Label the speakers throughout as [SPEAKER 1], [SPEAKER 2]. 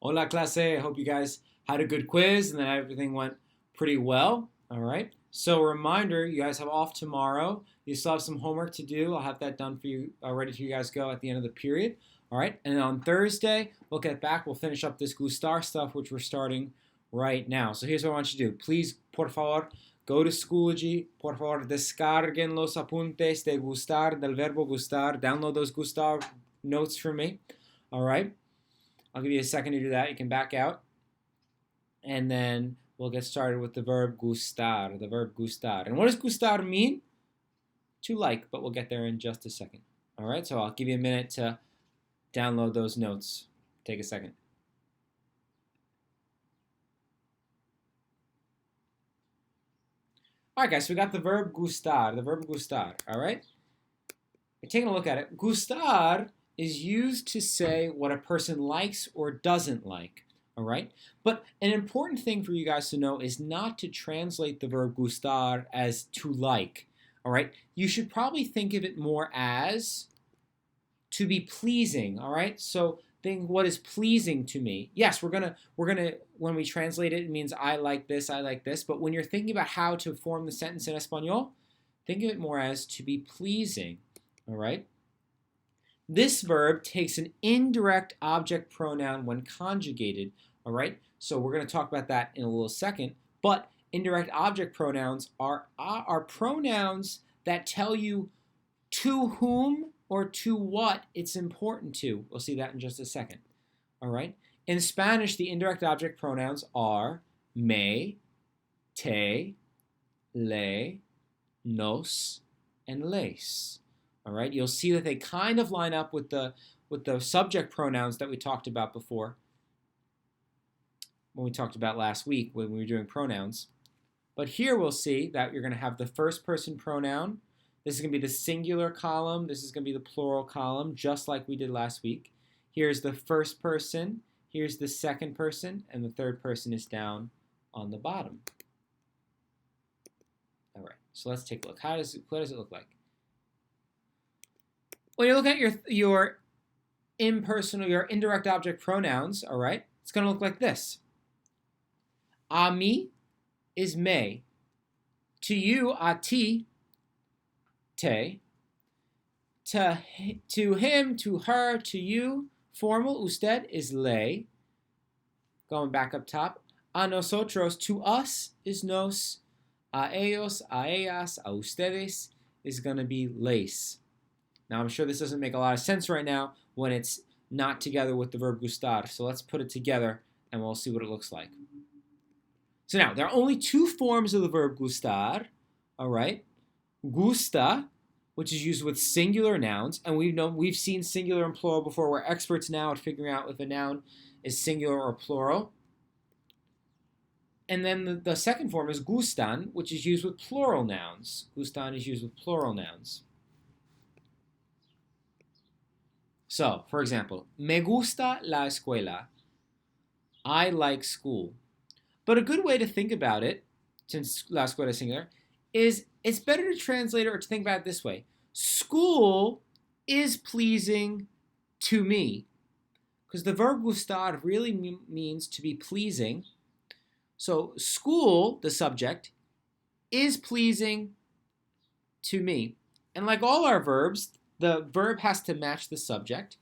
[SPEAKER 1] Hola clase. I hope you guys had a good quiz and that everything went pretty well. All right. So reminder, you guys have off tomorrow. You still have some homework to do. I'll have that done for you, ready for you guys to go at the end of the period. All right. And then on Thursday, we'll get back. We'll finish up this gustar stuff, which we're starting right now. So here's what I want you to do. Please, por favor, go to Schoology. Por favor, descarguen los apuntes de gustar, del verbo gustar. Download those gustar notes for me. All right. I'll give you a second to do that. You can back out. And then we'll get started with the verb gustar, the verb gustar. And what does gustar mean? To like, but we'll get there in just a second. All right, so I'll give you a minute to download those notes. Take a second. All right, guys, so we got the verb gustar, all right? We're taking a look at it. Gustar is used to say what a person likes or doesn't like, all right? But an important thing for you guys to know is not to translate the verb gustar as to like, all right? You should probably think of it more as to be pleasing, all right? So think what is pleasing to me. Yes, we're gonna when we translate it, it means I like this, but when you're thinking about how to form the sentence in Espanol, think of it more as to be pleasing, all right? This verb takes an indirect object pronoun when conjugated, all right? So we're going to talk about that in a little second, but indirect object pronouns are pronouns that tell you to whom or to what it's important to. We'll see that in just a second, all right? In Spanish, the indirect object pronouns are me, te, le, nos, and les. All right, you'll see that they kind of line up with the subject pronouns that we talked about before, when we talked about last week when we were doing pronouns. But here we'll see that you're going to have the first person pronoun. This is going to be the singular column. This is going to be the plural column, just like we did last week. Here's the first person. Here's the second person. And the third person is down on the bottom. All right, so let's take a look. What does it look like? When you're looking at your impersonal, your indirect object pronouns, all right, it's going to look like this. A mí is me. To you, a ti, te. To him, to her, to you, formal, usted, is le. Going back up top. A nosotros, to us, is nos. A ellos, a ellas, a ustedes, is going to be les. Now, I'm sure this doesn't make a lot of sense right now when it's not together with the verb gustar. So let's put it together and we'll see what it looks like. So now, there are only two forms of the verb gustar, all right? Gusta, which is used with singular nouns, and we've seen singular and plural before. We're experts now at figuring out if a noun is singular or plural. And then the second form is gustan, which is used with plural nouns. Gustan is used with plural nouns. So, for example, me gusta la escuela. I like school. But a good way to think about it, since la escuela is singular, is it's better to translate it or to think about it this way. School is pleasing to me. Because the verb gustar really means to be pleasing. So, school, the subject, is pleasing to me. And like all our verbs, the verb has to match the subject.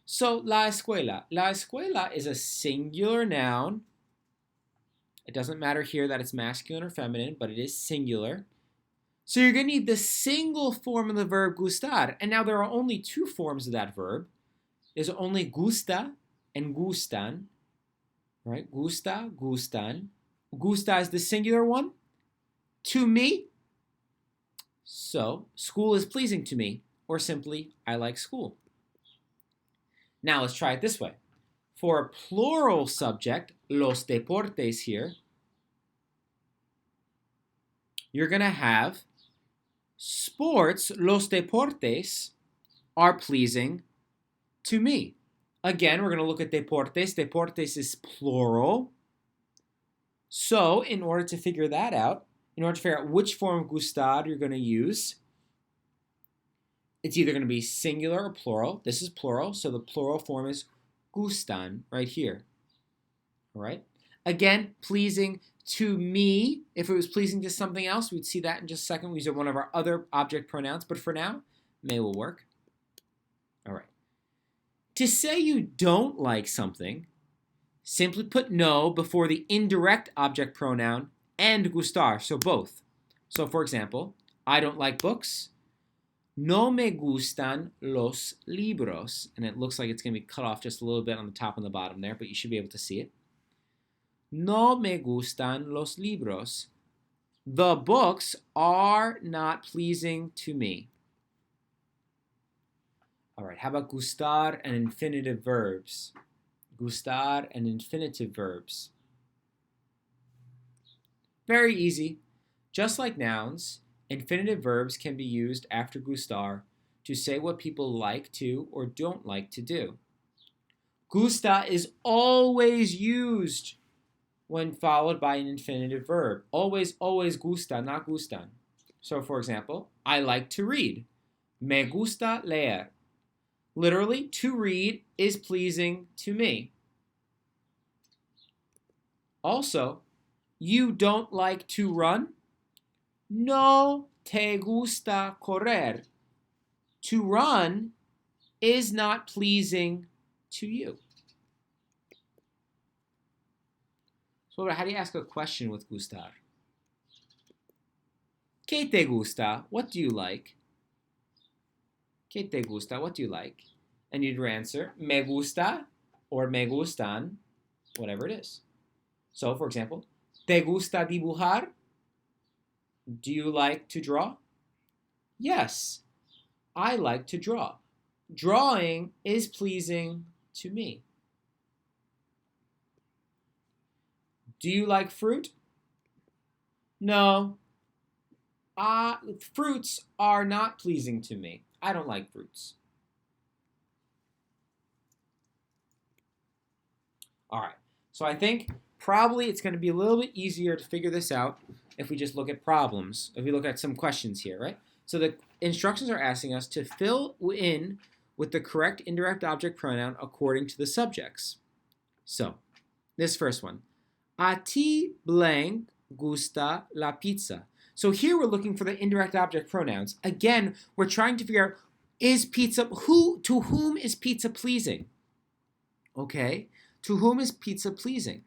[SPEAKER 1] So, la escuela. La escuela is a singular noun. It doesn't matter here that it's masculine or feminine, but it is singular. So you're going to need the single form of the verb gustar. And now there are only two forms of that verb. There's only gusta and gustan. Right? Gusta, gustan. Gusta is the singular one. To me. So, school is pleasing to me. Or simply, I like school. Now let's try it this way. For a plural subject, los deportes here, you're going to have sports, los deportes, are pleasing to me. Again, we're going to look at deportes. Deportes is plural. So, in order to figure that out, in order to figure out which form of gustar you're going to use, it's either going to be singular or plural. This is plural, so the plural form is gustan right here. All right? Again, pleasing to me. If it was pleasing to something else, we'd see that in just a second. We use one of our other object pronouns, but for now, may will work. All right. To say you don't like something, simply put no before the indirect object pronoun and gustar, so both. So for example, I don't like books. No me gustan los libros. And it looks like it's going to be cut off just a little bit on the top and the bottom there, but you should be able to see it. No me gustan los libros. The books are not pleasing to me. All right, how about gustar and infinitive verbs? Gustar and infinitive verbs. Very easy. Just like nouns, infinitive verbs can be used after gustar to say what people like to or don't like to do. Gusta is always used when followed by an infinitive verb. Always, always gusta, not gustan. So for example, I like to read. Me gusta leer. Literally, to read is pleasing to me. Also, you don't like to run? No te gusta correr. To run is not pleasing to you. So how do you ask a question with gustar? ¿Qué te gusta? What do you like? ¿Qué te gusta? What do you like? And you'd answer, me gusta or me gustan, whatever it is. So, for example, ¿te gusta dibujar? Do you like to draw? Yes, I like to draw. Drawing is pleasing to me. Do you like fruit? No. Fruits are not pleasing to me. I don't like fruits. All right, so I think probably it's going to be a little bit easier to figure this out if we just look at problems, if we look at some questions here, right? So the instructions are asking us to fill in with the correct indirect object pronoun according to the subjects. So, this first one. A ti blank gusta la pizza. So here we're looking for the indirect object pronouns. Again, we're trying to figure out, is pizza, to whom is pizza pleasing? Okay, to whom is pizza pleasing?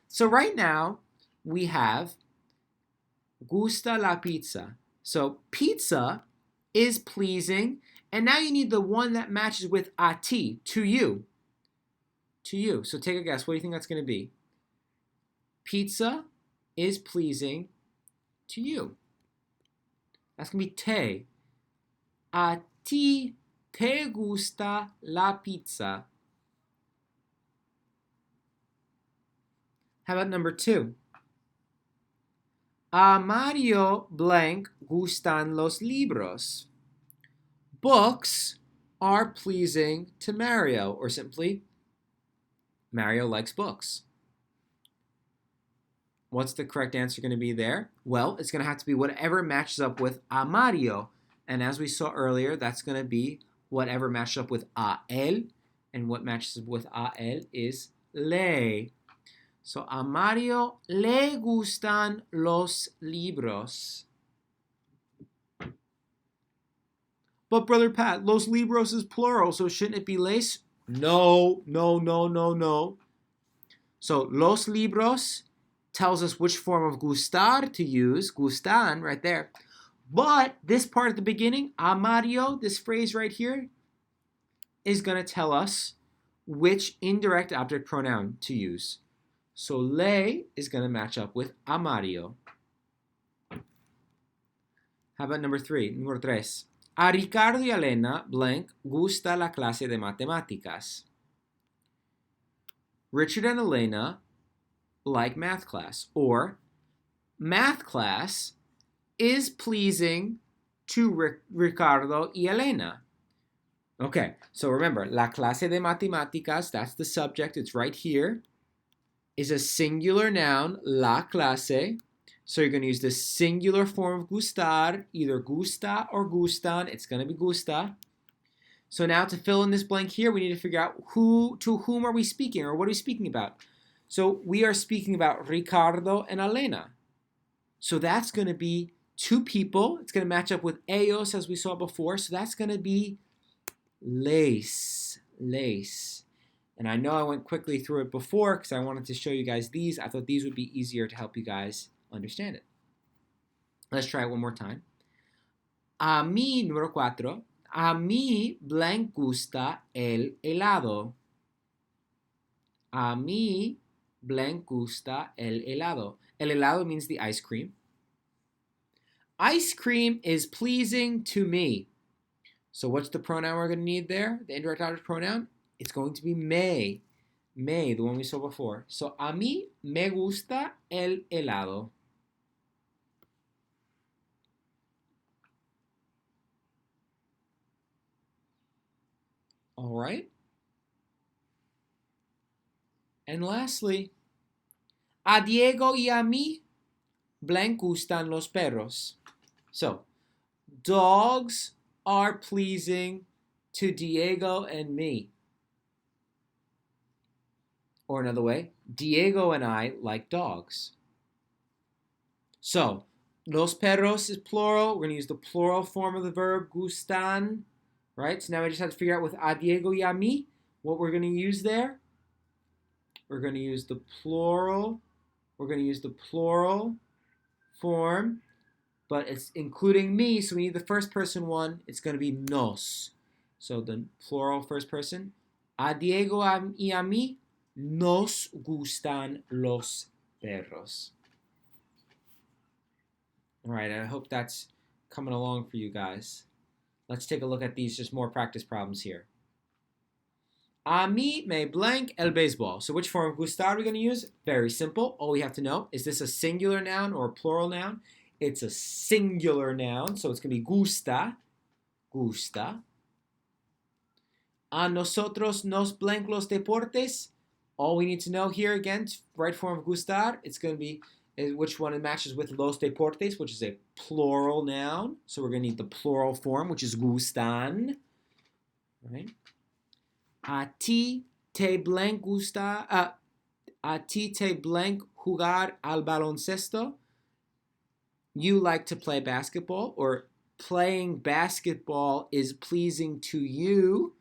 [SPEAKER 1] So right now, we have gusta la pizza. So pizza is pleasing, and now you need the one that matches with a ti, to you. To you. So take a guess. What do you think that's going to be? Pizza is pleasing to you. That's going to be te. A ti te gusta la pizza. How about number 2? A Mario blank gustan los libros. Books are pleasing to Mario, or simply, Mario likes books. What's the correct answer going to be there? Well, it's going to have to be whatever matches up with a Mario. And as we saw earlier, that's going to be whatever matches up with a él. And what matches up with a él is le. So a Mario le gustan los libros. But Brother Pat, los libros is plural, so shouldn't it be les? No. So los libros tells us which form of gustar to use, gustan, right there. But this part at the beginning, a Mario, this phrase right here, is going to tell us which indirect object pronoun to use. So le is going to match up with a Mario. How about number 3? Número 3. A Ricardo y Elena blank gusta la clase de matemáticas. Richard and Elena like math class, or math class is pleasing to Ricardo y Elena. Okay, so remember, la clase de matemáticas, that's the subject, it's right here, is a singular noun, la clase. So you're going to use the singular form of gustar, either gusta or gustan. It's going to be gusta. So now to fill in this blank here, we need to figure out to whom are we speaking, or what are we speaking about? So we are speaking about Ricardo and Elena. So that's going to be two people. It's going to match up with ellos as we saw before. So that's going to be les. And I know I went quickly through it before because I wanted to show you guys these. I thought these would be easier to help you guys understand it. Let's try it one more time. A mí, número 4. A mí blank gusta el helado. A mí blank gusta el helado. El helado means the ice cream. Ice cream is pleasing to me. So what's the pronoun we're going to need there? The indirect object pronoun? It's going to be me. Me, the one we saw before. So, a mí me gusta el helado. All right. And lastly, a Diego y a mí blank gustan los perros. So, dogs are pleasing to Diego and me. Or another way, Diego and I like dogs. So, los perros is plural. We're going to use the plural form of the verb gustan. Right? So now we just have to figure out with a Diego y a mí what we're going to use there. We're going to use the plural. We're going to use the plural form, but it's including me, so we need the first person one. It's going to be nos. So the plural first person. A Diego y a mí nos gustan los perros. All right, I hope that's coming along for you guys. Let's take a look at these just more practice problems here. A mí me blank el béisbol. So which form of gustar are we going to use? Very simple. All we have to know, is this a singular noun or a plural noun? It's a singular noun, so it's going to be gusta. Gusta. A nosotros nos blank los deportes. All we need to know here, again, right form of gustar, it's going to be which one it matches with los deportes, which is a plural noun. So we're going to need the plural form, which is gustan. Right? A ti te blank gusta, a ti te blank jugar al baloncesto. You like to play basketball, or playing basketball is pleasing to you.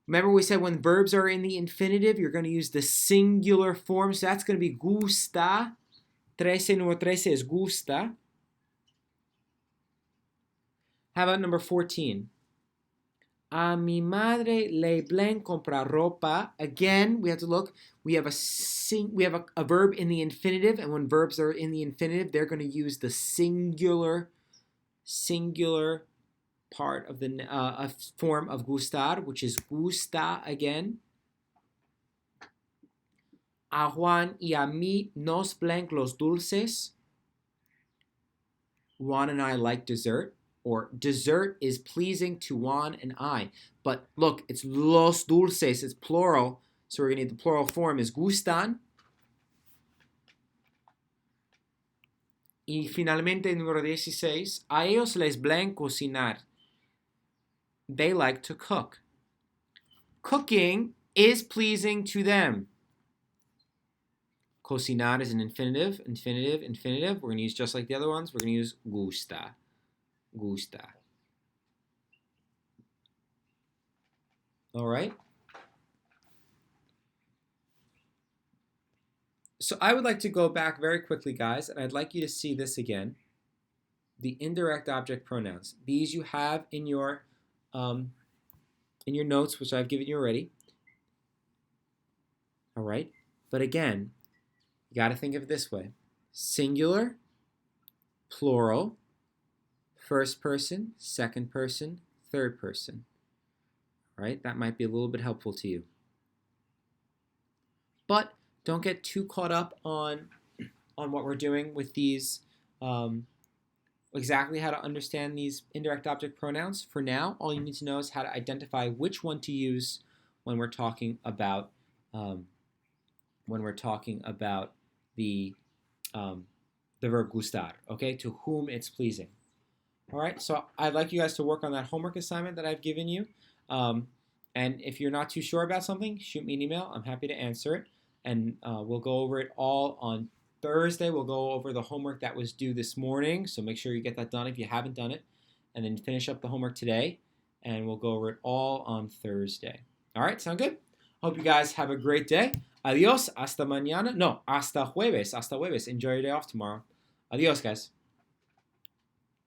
[SPEAKER 1] Remember we said when verbs are in the infinitive, you're going to use the singular form. So that's going to be gusta. Número 13 is gusta. How about number 14? A mi madre le blank comprar ropa. Again, we have to look. We have a verb in the infinitive, and when verbs are in the infinitive, they're going to use the singular part of the form of gustar, which is gusta again. A Juan y a mí nos blank los dulces. Juan and I like dessert. Or dessert is pleasing to Juan and I. But look, it's los dulces, it's plural. So we're going to need the plural form is gustan. Y finalmente, número 16, a ellos les blank cocinar. They like to cook. Cooking is pleasing to them. Cocinar is an infinitive. We're going to use just like the other ones. We're going to use gusta. Gusta. All right. So I would like to go back very quickly, guys, and I'd like you to see this again. The indirect object pronouns. These you have in your notes, which I've given you already. All right. But again, you got to think of it this way. Singular, plural, first person, second person, third person. All right, that might be a little bit helpful to you. But don't get too caught up on what we're doing with these, exactly how to understand these indirect object pronouns. For now, all you need to know is how to identify which one to use when we're talking about the verb gustar. Okay, to whom it's pleasing. All right, so I'd like you guys to work on that homework assignment that I've given you. And if you're not too sure about something, shoot me an email. I'm happy to answer it. and we'll go over it all on Thursday. We'll go over the homework that was due this morning, so make sure you get that done if you haven't done it, and then finish up the homework today, and we'll go over it all on Thursday. All right, sound good? Hope you guys have a great day. Adios, hasta mañana. No, hasta jueves. Hasta jueves. Enjoy your day off tomorrow. Adios, guys.